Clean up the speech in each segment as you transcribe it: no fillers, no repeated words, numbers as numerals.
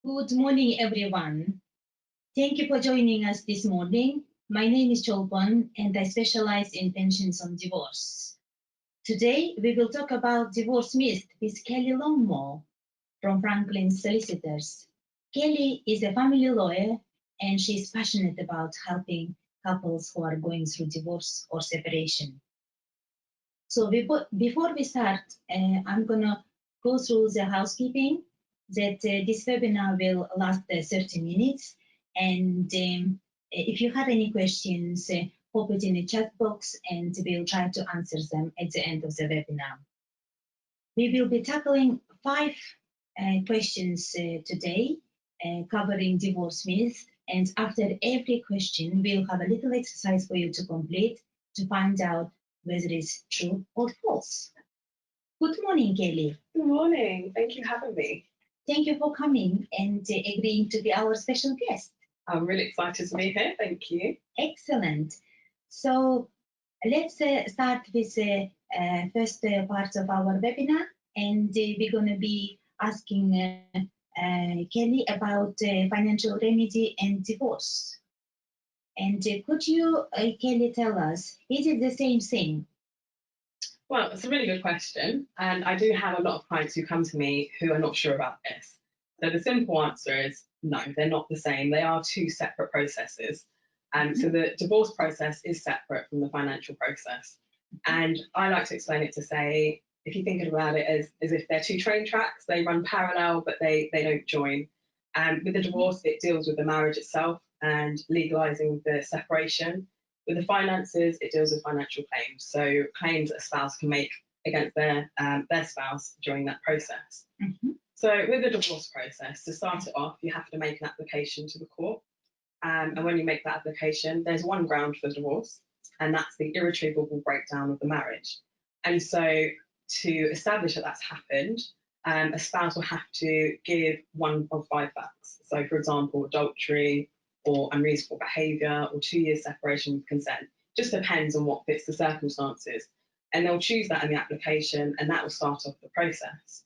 Good morning, everyone. Thank you for joining us this morning. My name is Cholpon, and I specialize in pensions on divorce. Today, we will talk about divorce myth with Kelly Longmore from Franklin Solicitors. Kelly is a family lawyer, and she is passionate about helping couples who are going through divorce or separation. So before we start, I'm going to go through the housekeeping that this webinar will last 30 minutes. And if you have any questions, pop it in the chat box and we'll try to answer them at the end of the webinar. We will be tackling 5 questions today, covering divorce myths. And after every question, we'll have a little exercise for you to complete to find out whether it's true or false. Good morning, Kelly. Good morning. Thank you for having me. Thank you for coming and agreeing to be our special guest. I'm really excited to be here. Thank you. Excellent. So let's start with the first part of our webinar, and we're going to be asking Kelly about financial remedy and divorce. And could you, Kelly, tell us, is it the same thing? Well, it's a really good question. And I do have a lot of clients who come to me who are not sure about this. So the simple answer is no, they're not the same. They are 2 separate processes. So the divorce process is separate from the financial process. And I like to explain it to say, if you think about it as if they're 2 train tracks, they run parallel, but they don't join. With the divorce, it deals with the marriage itself and legalising the separation. With the finances, it deals with financial claims. So claims a spouse can make against their spouse during that process. So with the divorce process, to start it off, you have to make an application to the court. And when you make that application, there's one ground for divorce, and that's the irretrievable breakdown of the marriage. And so to establish that that's happened, a spouse will have to give one of 5 facts. So for example, adultery, or unreasonable behaviour, or 2 years separation with consent. Just depends on what fits the circumstances. And they'll choose that in the application, and that will start off the process.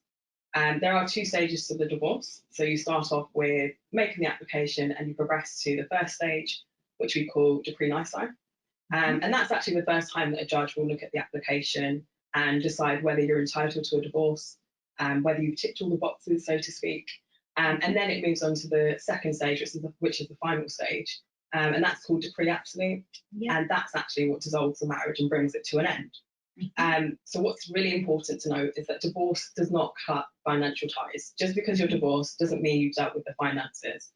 There are 2 stages to the divorce. So you start off with making the application and you progress to the first stage, which we call decree nisi. And that's actually the first time that a judge will look at the application and decide whether you're entitled to a divorce, whether you've ticked all the boxes, so to speak. And then it moves on to the second stage, which is the final stage. And that's called decree absolute. And that's actually what dissolves the marriage and brings it to an end. So what's really important to note is that divorce does not cut financial ties. Just because you're divorced doesn't mean you've dealt with the finances.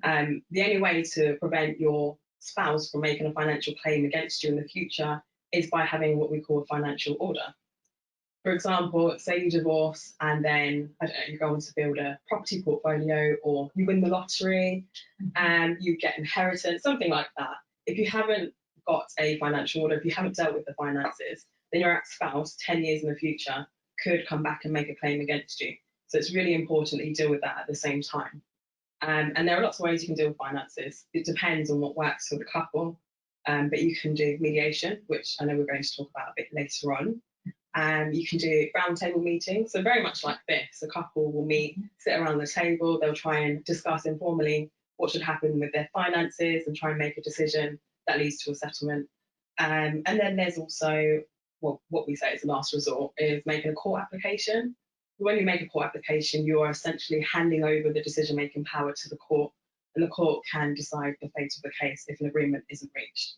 The only way to prevent your spouse from making a financial claim against you in the future is by having what we call a financial order. For example, say you divorce and then, I don't know, you go on to build a property portfolio, or you win the lottery and you get inheritance, something like that. If you haven't got a financial order, if you haven't dealt with the finances, then your ex-spouse 10 years in the future could come back and make a claim against you. So it's really important that you deal with that at the same time. And there are lots of ways you can deal with finances. It depends on what works for the couple, but you can do mediation, which I know we're going to talk about a bit later on. You can do roundtable meetings, so very much like this. A couple will meet, sit around the table, they'll try and discuss informally what should happen with their finances and try and make a decision that leads to a settlement. And then there's also, well, what we say is the last resort, is making a court application. When you make a court application, you are essentially handing over the decision-making power to the court, and the court can decide the fate of the case if an agreement isn't reached.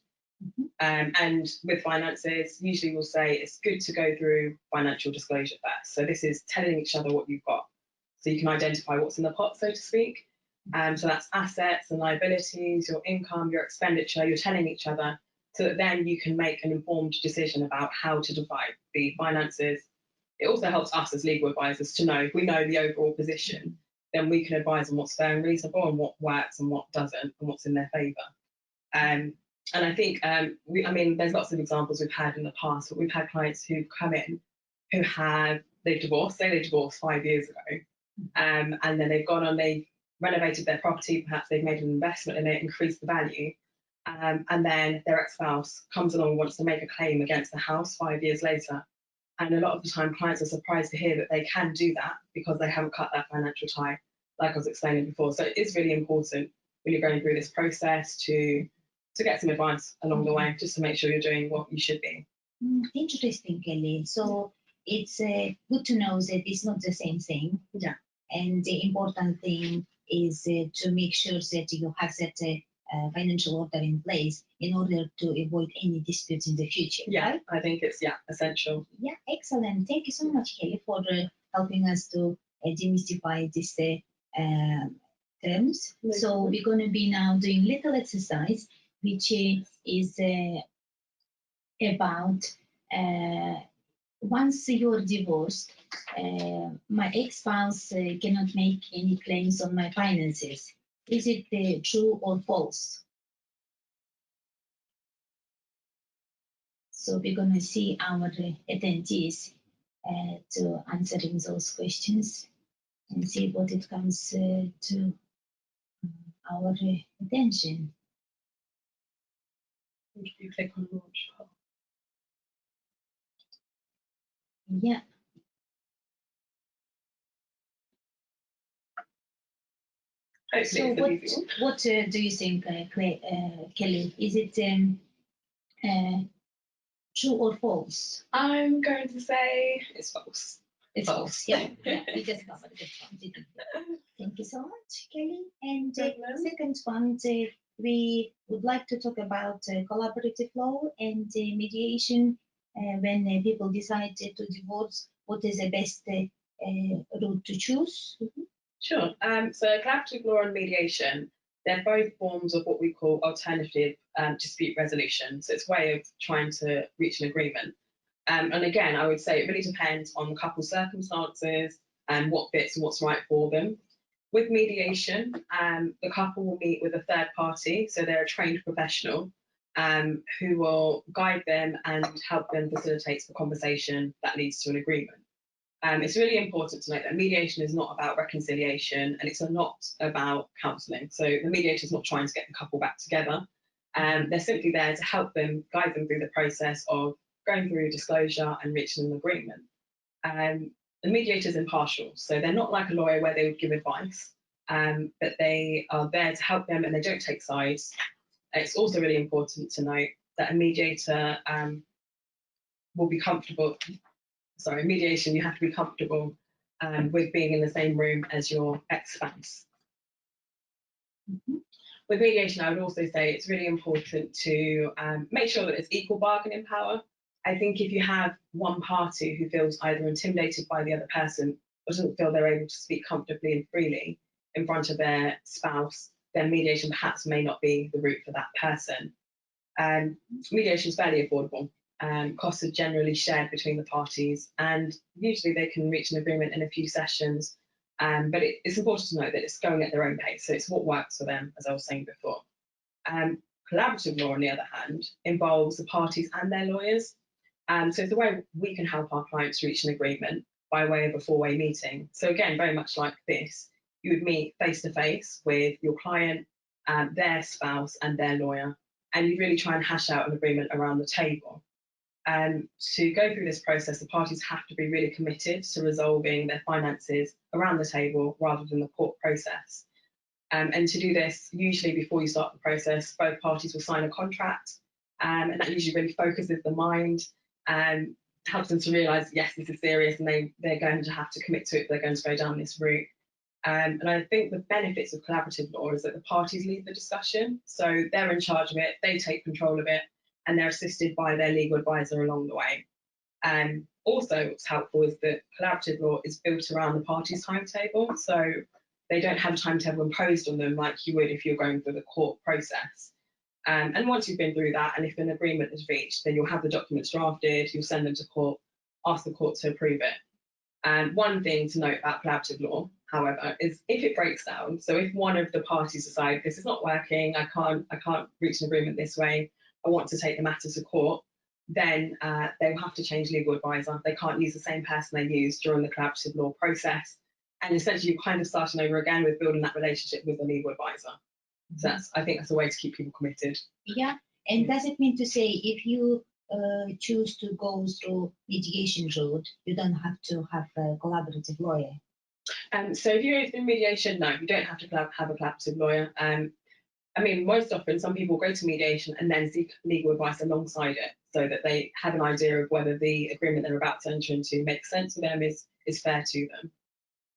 And with finances, usually we'll say it's good to go through financial disclosure first. So this is telling each other what you've got, so you can identify what's in the pot, so to speak. So that's assets and liabilities, your income, your expenditure, you're telling each other, so that then you can make an informed decision about how to divide the finances. It also helps us as legal advisors to know, if we know the overall position, then we can advise on what's fair and reasonable and what works and what doesn't and what's in their favour. And I think, there's lots of examples we've had in the past, but we've had clients who've come in who they've divorced, say they divorced 5 years ago, and then they've gone on, they've renovated their property, perhaps they've made an investment in it, increased the value, and then their ex-spouse comes along and wants to make a claim against the house 5 years later. And a lot of the time clients are surprised to hear that they can do that because they haven't cut that financial tie. like I was explaining before. So it is really important when you're going through this process to get some advice along the way, just to make sure you're doing what you should be. Interesting, Kelly. So it's good to know that it's not the same thing. Yeah. And the important thing is to make sure that you have that financial order in place in order to avoid any disputes in the future. Yeah, right? I think it's essential. Yeah, excellent. Thank you so much, Kelly, for helping us to demystify these terms. So we're going to be now doing little exercise, which is about once you're divorced, my ex-spouse cannot make any claims on my finances. Is it true or false? So we're going to see our attendees to answering those questions and see what it comes to our attention. You click on launch. Yeah. So what do you think, Kelly? Is it true or false? I'm going to say it's false. It's false. Yeah, we just covered this one, didn't we? Thank you so much, Kelly. And second one, we would like to talk about collaborative law and mediation when people decide to divorce. What is the best route to choose? Sure. So collaborative law and mediation, they're both forms of what we call alternative dispute resolution. So it's a way of trying to reach an agreement. And again, I would say it really depends on the couple's circumstances and what fits and what's right for them. With mediation, the couple will meet with a third party, so they're a trained professional who will guide them and help them facilitate the conversation that leads to an agreement. It's really important to note that mediation is not about reconciliation and it's not about counselling. So the mediator is not trying to get the couple back together. They're simply there to help them, guide them through the process of going through disclosure and reaching an agreement. The mediator is impartial, so they're not like a lawyer where they would give advice, but they are there to help them and they don't take sides. It's also really important to note that a mediator will be comfortable. Sorry, mediation, you have to be comfortable with being in the same room as your ex-spouse. With mediation, I would also say it's really important to make sure that it's equal bargaining power. I think if you have one party who feels either intimidated by the other person or doesn't feel they're able to speak comfortably and freely in front of their spouse, then mediation perhaps may not be the route for that person. Mediation is fairly affordable. Costs are generally shared between the parties and usually they can reach an agreement in a few sessions. But it's important to note that it's going at their own pace. So it's what works for them, as I was saying before. Collaborative law, on the other hand, involves the parties and their lawyers. So it's the way we can help our clients reach an agreement by way of a four-way meeting. So again, very much like this, you would meet face-to-face with your client, their spouse and their lawyer, and you'd really try and hash out an agreement around the table. To go through this process, the parties have to be really committed to resolving their finances around the table rather than the court process. And to do this, usually before you start the process, both parties will sign a contract, and that usually really focuses the mind and helps them to realise, yes, this is serious and they're going to have to commit to it, they're going to go down this route. And I think the benefits of collaborative law is that the parties lead the discussion, so they're in charge of it, they take control of it, and they're assisted by their legal advisor along the way. Also, what's helpful is that collaborative law is built around the parties' timetable, so they don't have a timetable imposed on them like you would if you're going through the court process. And once you've been through that, and if an agreement is reached, then you'll have the documents drafted, you'll send them to court, ask the court to approve it. And one thing to note about collaborative law, however, is if it breaks down, so if one of the parties decide this is not working, I can't reach an agreement this way, I want to take the matter to court, then they will have to change legal advisor. They can't use the same person they used during the collaborative law process. And essentially you're kind of starting over again with building that relationship with the legal advisor. So I think that's a way to keep people committed. Yeah, and does it mean to say if you choose to go through mediation route, you don't have to have a collaborative lawyer? So if you go through mediation, no, you don't have to have a collaborative lawyer. I mean, most often some people go to mediation and then seek legal advice alongside it, so that they have an idea of whether the agreement they're about to enter into makes sense for them, is fair to them.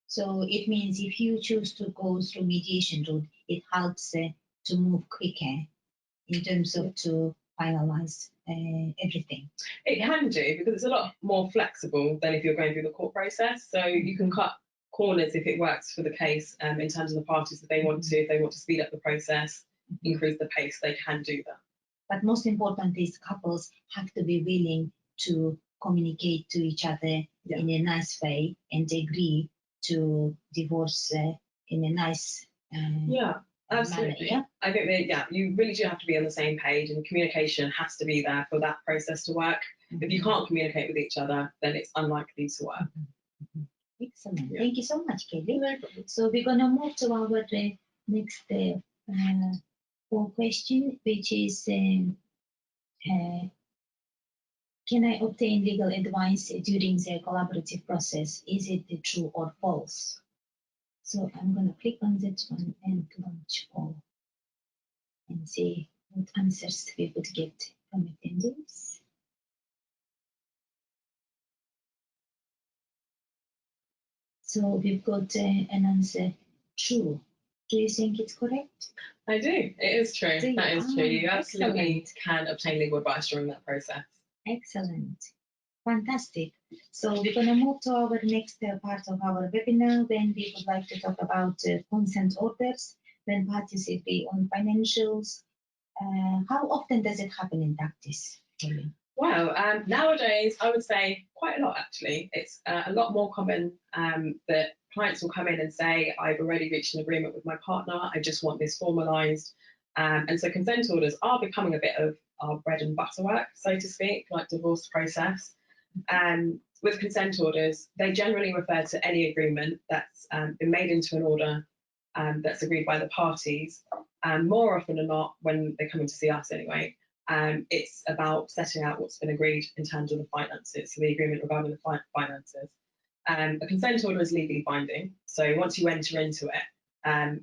So it means if you choose to go through mediation route, it helps to move quicker in terms of to finalize everything. It can do, because it's a lot more flexible than if you're going through the court process. So you can cut corners if it works for the case, in terms of the parties that they want to. If they want to speed up the process, increase the pace, they can do that. But most important is couples have to be willing to communicate to each other in a nice way and agree to divorce in a nice Absolutely. manner. I think that, you really do have to be on the same page, and communication has to be there for that process to work. If you can't communicate with each other, then it's unlikely to work. Excellent. Thank you so much, Kelly. No problem. So we're going to move to our next question, which is, can I obtain legal advice during the collaborative process? Is it true or false? So I'm going to click on that one and launch poll and see what answers we would get from attendees. So we've got an answer, true. Do you think it's correct? I do. It is true. That is true. You absolutely can obtain legal advice during that process. Excellent. Fantastic. So we're going to move to our next part of our webinar, when we would like to talk about consent orders when parties agree on financials. How often does it happen in practice, Kelly? Well, nowadays, I would say quite a lot, actually. It's a lot more common that clients will come in and say, I've already reached an agreement with my partner, I just want this formalised. And so consent orders are becoming a bit of our bread and butter work, so to speak, like divorce process. With consent orders, they generally refer to any agreement that's been made into an order that's agreed by the parties. More often than not, when they come in to see us anyway, it's about setting out what's been agreed in terms of the finances, so the agreement regarding the finances. A consent order is legally binding, so once you enter into it,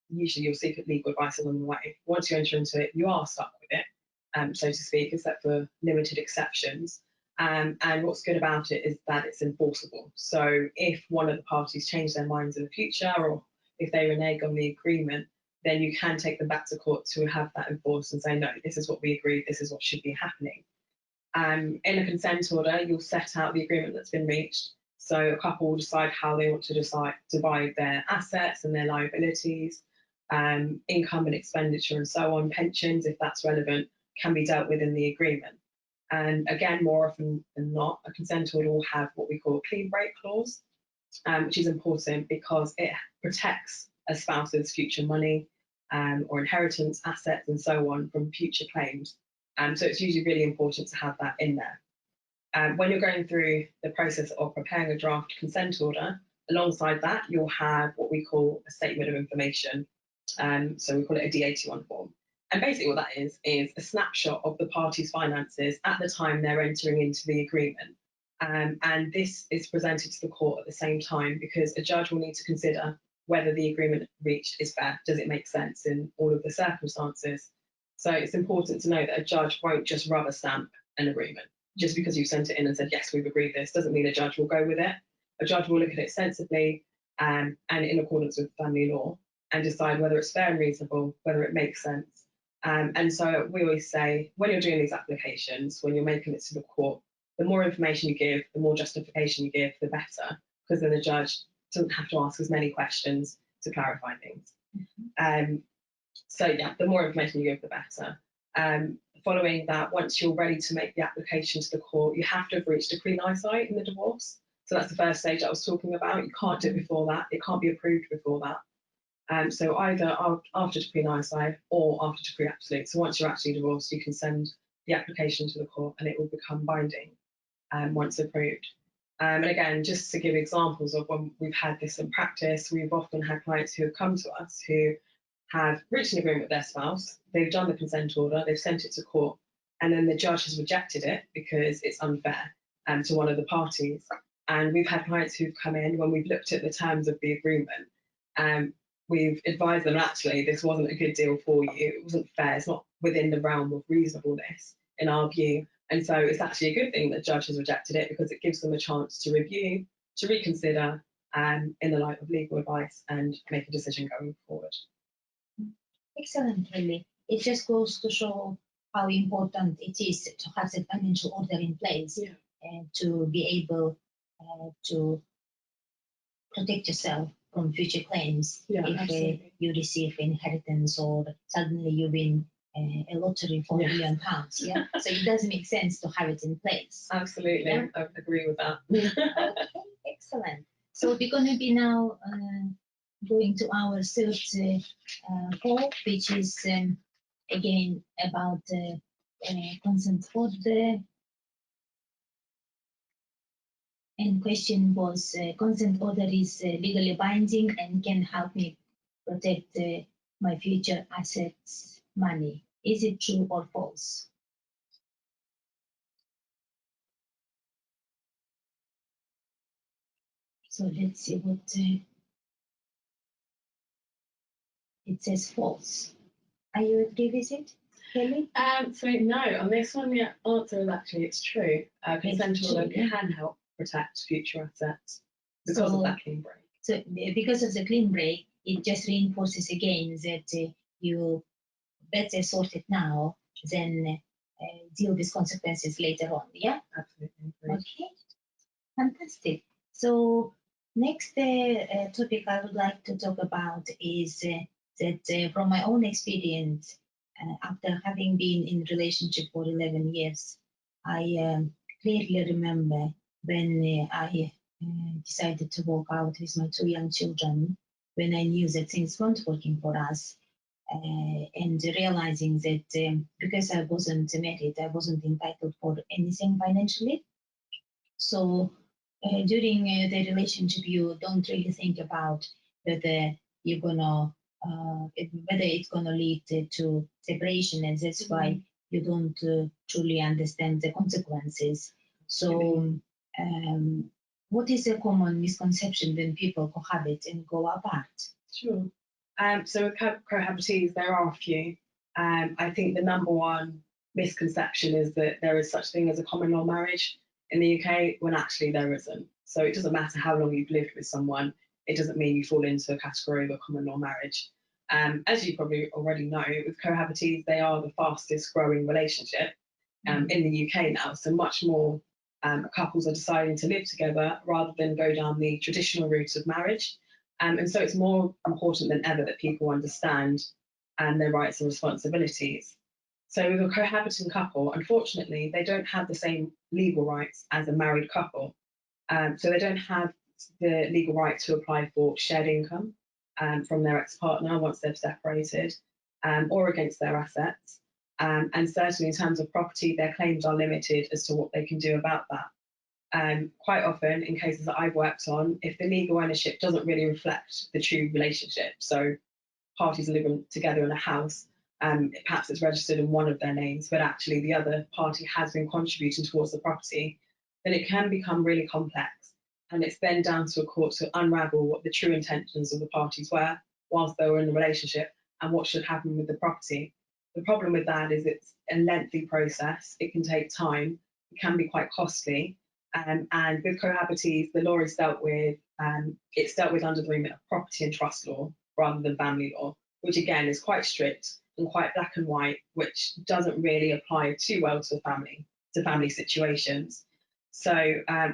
usually you'll seek legal advice along the way. Once you enter into it, you are stuck with it, so to speak, except for limited exceptions. And what's good about it is that it's enforceable. So if one of the parties change their minds in the future, or if they renege on the agreement, then you can take them back to court to have that enforced and say, no, this is what we agreed, this is what should be happening. In a consent order, you'll set out the agreement that's been reached. So a couple will decide how they want to divide their assets and their liabilities, income and expenditure and so on. Pensions, if that's relevant, can be dealt with in the agreement. And again, more often than not, a consent order will have what we call a clean break clause, which is important because it protects a spouse's future money or inheritance, assets and so on from future claims. So it's usually really important to have that in there. When you're going through the process of preparing a draft consent order, alongside that, you'll have what we call a statement of information. So we call it a D81 form. And basically what that is a snapshot of the parties' finances at the time they're entering into the agreement. And this is presented to the court at the same time, because a judge will need to consider whether the agreement reached is fair. Does it make sense in all of the circumstances? So it's important to know that a judge won't just rubber stamp an agreement. Just because you sent it in and said, yes, we've agreed this, doesn't mean a judge will go with it. A judge will look at it sensibly and in accordance with family law, and decide whether it's fair and reasonable, whether it makes sense. And so we always say, when you're doing these applications, when you're making it to the court, the more information you give, the more justification you give, the better, because then the judge doesn't have to ask as many questions to clarify things. So yeah, the more information you give, the better. Following that, once you're ready to make the application to the court, you have to have reached decree nisi in the divorce. So that's the first stage I was talking about. You can't do it before that. It can't be approved before that. So either after decree nisi or after decree absolute. So once you're actually divorced, you can send the application to the court and it will become binding once approved. And again, just to give examples of when we've had this in practice, we've often had clients who have come to us who have reached an agreement with their spouse, they've done the consent order, they've sent it to court, and then the judge has rejected it because it's unfair to one of the parties. And we've had clients who've come in when we've looked at the terms of the agreement, and we've advised them actually this wasn't a good deal for you. It wasn't fair. It's not within the realm of reasonableness in our view. And so it's actually a good thing that the judge has rejected it, because it gives them a chance to review, to reconsider, in the light of legal advice, and make a decision going forward. Excellent, Kelly. It just goes to show how important it is to have the financial order in place, and to be able to protect yourself from future claims if you receive inheritance or suddenly you win a lottery for £1 million. Yeah, so it does make sense to have it in place. Absolutely, I agree with that. Okay, excellent. So we're going to be now going to our third call, which is again about consent order. And question was, consent order is legally binding and can help me protect my future assets, money. Is it true or false? So let's see what it says false. Are you agree with it, Kelly? So no, on this one the answer is actually it's true. Consent order can help protect future assets because of that clean break. So because of the clean break, it just reinforces again that you better sort it now than deal with consequences later on. Yeah. Absolutely. Okay. Fantastic. So next topic I would like to talk about is that from my own experience, after having been in relationship for 11 years, I clearly remember when I decided to walk out with my 2 young children, when I knew that things weren't working for us, and realizing that because I wasn't married, I wasn't entitled for anything financially. So during the relationship, you don't really think about whether you're gonna whether it's gonna lead to separation, and that's why you don't truly understand the consequences. So what is a common misconception when people cohabit and go apart? Sure. So with cohabitees, there are a few. I think the number one misconception is that there is such thing as a common law marriage in the UK, when actually there isn't. So it doesn't matter how long you've lived with someone, it doesn't mean you fall into a category of a common law marriage. As you probably already know, with cohabitees, they are the fastest growing relationship in the UK now. So much more couples are deciding to live together rather than go down the traditional route of marriage. And so it's more important than ever that people understand their rights and responsibilities. So with a cohabiting couple, unfortunately, they don't have the same legal rights as a married couple. So they don't have the legal right to apply for shared income from their ex-partner once they've separated, or against their assets. And certainly in terms of property, their claims are limited as to what they can do about that. Quite often, in cases that I've worked on, if the legal ownership doesn't really reflect the true relationship, so parties are living together in a house, perhaps it's registered in one of their names, but actually the other party has been contributing towards the property, then it can become really complex. And it's then down to a court to unravel what the true intentions of the parties were whilst they were in the relationship and what should happen with the property. The problem with that is it's a lengthy process. It can take time. It can be quite costly. And with cohabitees, the law is dealt with, it's dealt with under the remit of property and trust law rather than family law, which again is quite strict and quite black and white, which doesn't really apply too well to family situations. So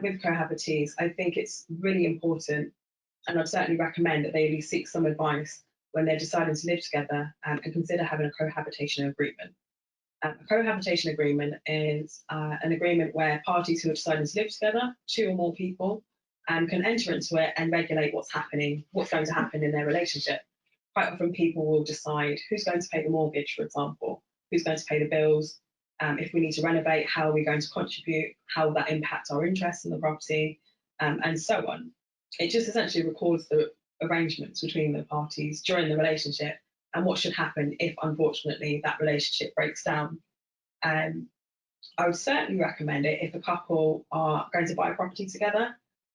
with cohabitees, I think it's really important, and I'd certainly recommend that they at least seek some advice when they're deciding to live together, and consider having a cohabitation agreement. A cohabitation agreement is an agreement where parties who are deciding to live together, 2 or more people, can enter into it and regulate what's going to happen in their relationship. Quite often people will decide who's going to pay the mortgage, for example, who's going to pay the bills, if we need to renovate, how are we going to contribute, how will that impact our interest in the property, and so on. It just essentially records the arrangements between the parties during the relationship and what should happen if, unfortunately, that relationship breaks down. I would certainly recommend it if a couple are going to buy a property together.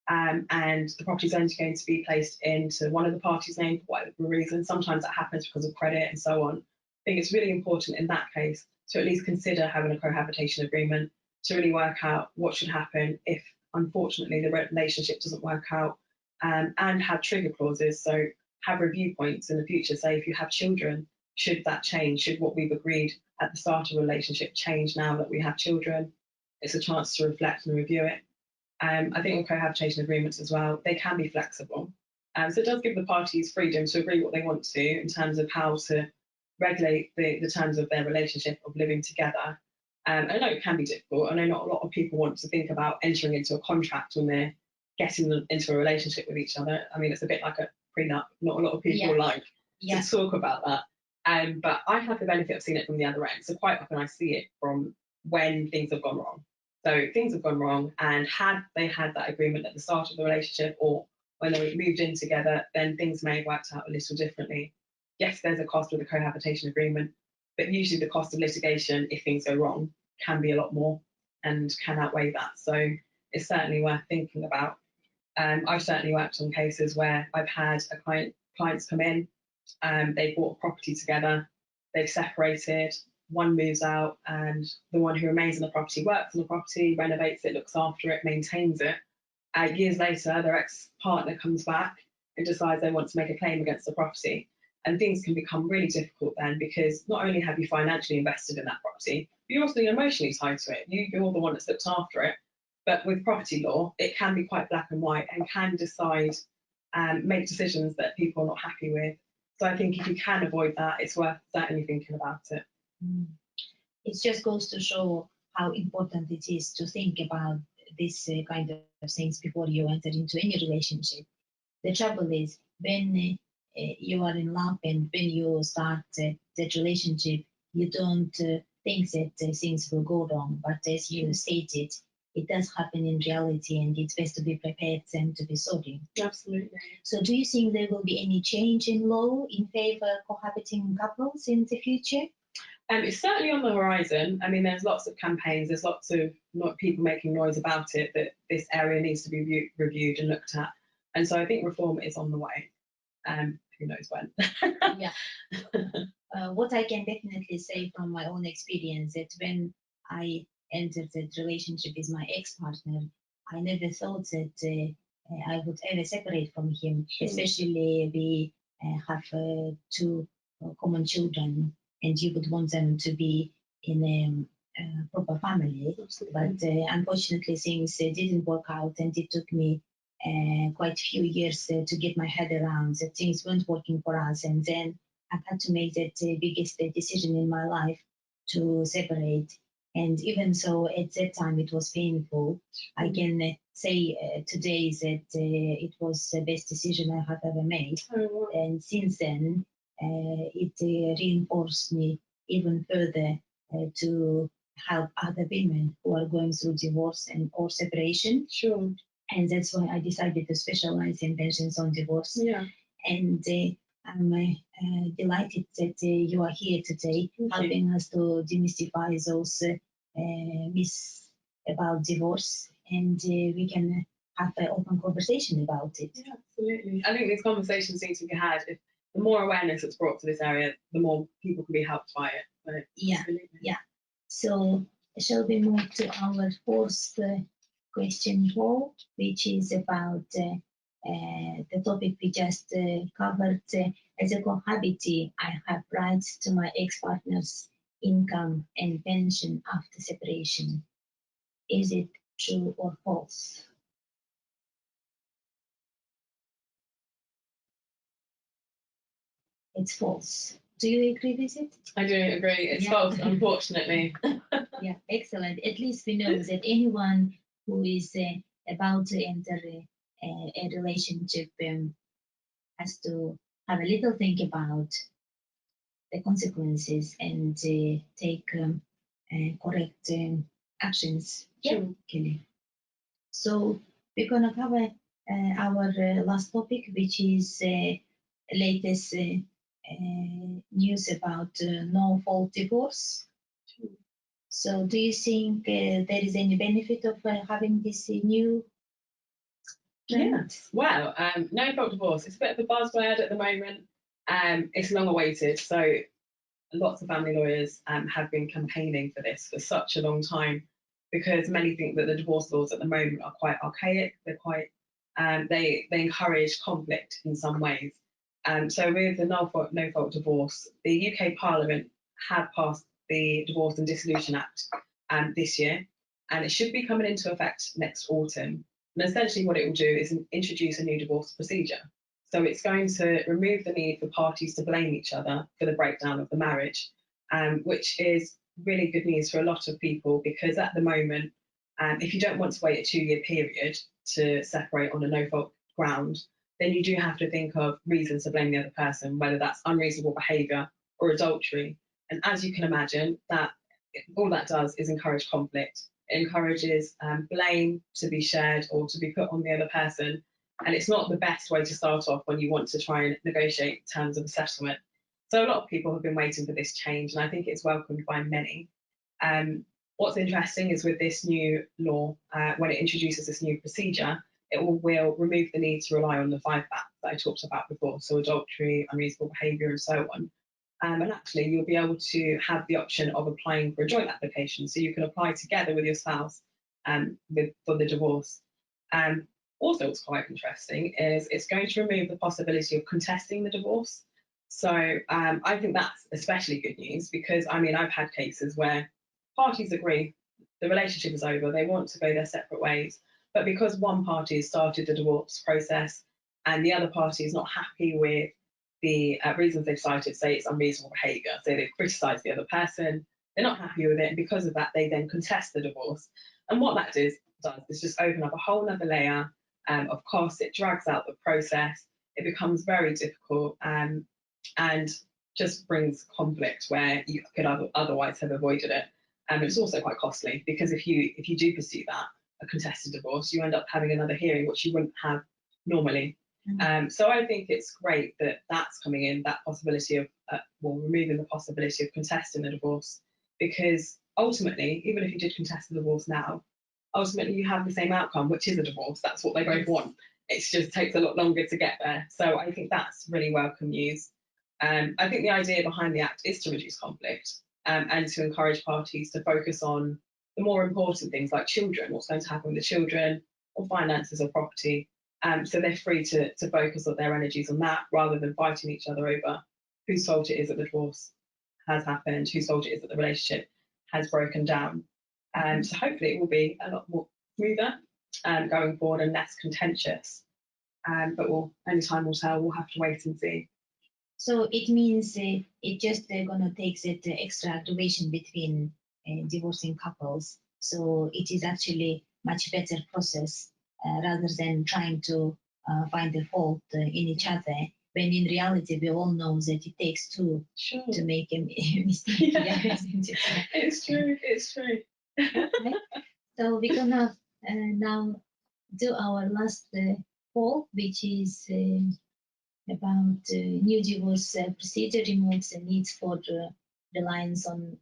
and the property is only going to be placed into one of the parties' name for whatever reason. Sometimes that happens because of credit and so on. I think it's really important in that case to at least consider having a cohabitation agreement to really work out what should happen if, unfortunately, the relationship doesn't work out, and have trigger clauses. So have review points in the future. Say if you have children, should that change? Should what we've agreed at the start of a relationship change now that we have children? It's a chance to reflect and review it. I think with cohabitation agreements as well, they can be flexible. So it does give the parties freedom to agree what they want to in terms of how to regulate the terms of their relationship of living together. I know it can be difficult. I know not a lot of people want to think about entering into a contract when they're getting into a relationship with each other. I mean, it's a bit like a prenup. Not a lot of people like to talk about that. But I have the benefit of seeing it from the other end. So quite often I see it from when things have gone wrong. So things have gone wrong, and had they had that agreement at the start of the relationship or when they moved in together, then things may have worked out a little differently. Yes, there's a cost with a cohabitation agreement, but usually the cost of litigation, if things go wrong, can be a lot more and can outweigh that. So it's certainly worth thinking about. I've certainly worked on cases where I've had clients come in, they bought a property together, they've separated, one moves out, and the one who remains in the property works on the property, renovates it, looks after it, maintains it. Years later, their ex-partner comes back and decides they want to make a claim against the property. And things can become really difficult then, because not only have you financially invested in that property, but you're also emotionally tied to it. You're the one that's looked after it. But with property law, it can be quite black and white and can decide and make decisions that people are not happy with. So I think if you can avoid that, it's worth certainly thinking about it. It just goes to show how important it is to think about this kind of things before you enter into any relationship. The trouble is when you are in love and when you start that relationship, you don't think that things will go wrong. But as you stated, it does happen in reality, and it's best to be prepared and to be sorry. Absolutely. So do you think there will be any change in law in favor of cohabiting couples in the future? It's certainly on the horizon. I mean, there's lots of campaigns, there's lots of people making noise about it, that this area needs to be reviewed and looked at. And so I think reform is on the way. Who knows when? Yeah. What I can definitely say from my own experience, that when I entered that relationship with my ex-partner, I never thought that I would ever separate from him, especially we have two common children, and you would want them to be in a proper family. But unfortunately, things didn't work out, and it took me quite a few years to get my head around that things weren't working for us. And then I had to make that biggest decision in my life to separate. And even so, at that time, it was painful. I can say today that it was the best decision I have ever made. And since then, it reinforced me even further to help other women who are going through divorce and or separation. Sure. And that's why I decided to specialize in pensions on divorce. Yeah. And I'm delighted that you are here today, helping us to demystify those myths about divorce, and we can have an open conversation about it. Yeah, absolutely. I think these conversations need to be had. If the more awareness that's brought to this area, the more people can be helped by it. So, yeah, absolutely. Yeah. So shall we move to our fourth question 4, which is about the topic we just covered. As a cohabitee, I have rights to my ex-partner's income and pension after separation. Is it true or false? It's false. Do you agree with it? I do agree. It's false, unfortunately. Yeah, excellent. At least we know that anyone who is about to enter a relationship has to have a little think about the consequences and take correct actions. Sure. Kelly. So we're going to cover our last topic, which is latest news about no-fault divorce. Sure. So do you think there is any benefit of having this new Yes. Well, no fault divorce. It's a bit of a buzzword at the moment. It's long awaited. So lots of family lawyers have been campaigning for this for such a long time because many think that the divorce laws at the moment are quite archaic. They're quite they encourage conflict in some ways. So with the no fault divorce, the UK Parliament have passed the Divorce and Dissolution Act this year, and it should be coming into effect next autumn. And essentially, what it will do is introduce a new divorce procedure. So it's going to remove the need for parties to blame each other for the breakdown of the marriage, which is really good news for a lot of people because at the moment, if you don't want to wait a 2-year period to separate on a no-fault ground, then you do have to think of reasons to blame the other person, whether that's unreasonable behaviour or adultery. And as you can imagine, that all that does is encourage conflict. It encourages blame to be shared or to be put on the other person. And it's not the best way to start off when you want to try and negotiate terms of a settlement. So a lot of people have been waiting for this change, and I think it's welcomed by many. What's interesting is with this new law, when it introduces this new procedure, it will remove the need to rely on the 5 facts that I talked about before, so adultery, unreasonable behaviour, and so on. And actually, you'll be able to have the option of applying for a joint application, so you can apply together with your spouse for the divorce. Also, what's quite interesting is it's going to remove the possibility of contesting the divorce. So I think that's especially good news because, I mean, I've had cases where parties agree, the relationship is over, they want to go their separate ways, but because one party has started the divorce process and the other party is not happy with the reasons they've cited, say it's unreasonable behaviour, so they've criticised the other person, they're not happy with it, and because of that, they then contest the divorce. And what that does is just open up a whole other layer of course, it drags out the process, it becomes very difficult and just brings conflict where you could otherwise have avoided it. And it's also quite costly because if you do pursue that, a contested divorce, you end up having another hearing, which you wouldn't have normally. So I think it's great that that's coming in, that possibility of, removing the possibility of contesting the divorce, because ultimately, even if you did contest the divorce now, ultimately you have the same outcome, which is a divorce. That's what they both want. It just takes a lot longer to get there. So I think that's really welcome news. I think the idea behind the Act is to reduce conflict and to encourage parties to focus on the more important things like children, what's going to happen with the children, or finances or property. So they're free to focus on their energies on that rather than fighting each other over whose fault it is that the divorce has happened, whose fault it is that the relationship has broken down. So hopefully it will be a lot more smoother going forward and less contentious. But only time will tell. We'll have to wait and see. So it means it just gonna take that extra aggravation between divorcing couples. So it is actually much better process rather than trying to find the fault in each other. When in reality, we all know that it takes two to make a mistake. Yeah. It's true. It's true. Okay. So we're gonna now do our last poll, which is about new divorce procedure removes the need for reliance on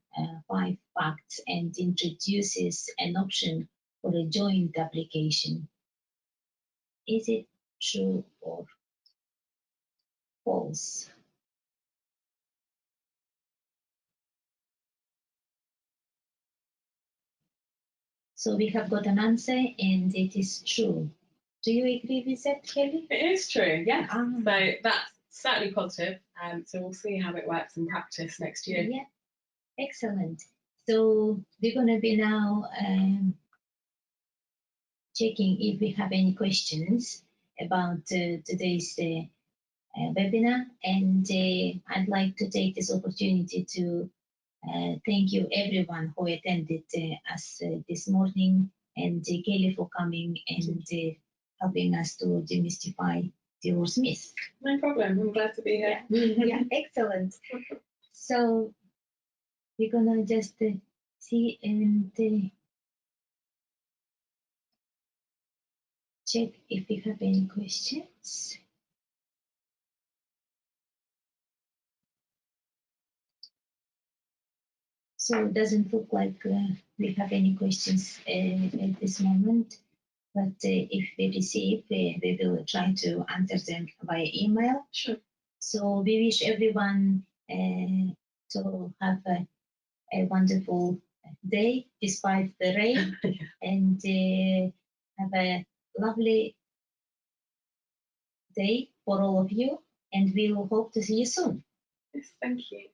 5 facts and introduces an option for a joint application. Is it true or false? So we have got an answer and it is true. Do you agree with that, Kelly? It is true, yes. So that's certainly positive. So we'll see how it works in practice next year. Yeah, excellent. So we're going to be now checking if we have any questions about today's webinar. And I'd like to take this opportunity to thank you everyone who attended us this morning, and Kelly for coming and helping us to demystify divorce myth. No problem. I'm glad to be here. Yeah, excellent. So we're gonna just see and check if we have any questions. So it doesn't look like we have any questions at this moment. but if we receive, we will try to answer them via email. Sure. So we wish everyone to have a wonderful day despite the rain, and have a lovely day for all of you, and we will hope to see you soon. Yes, thank you.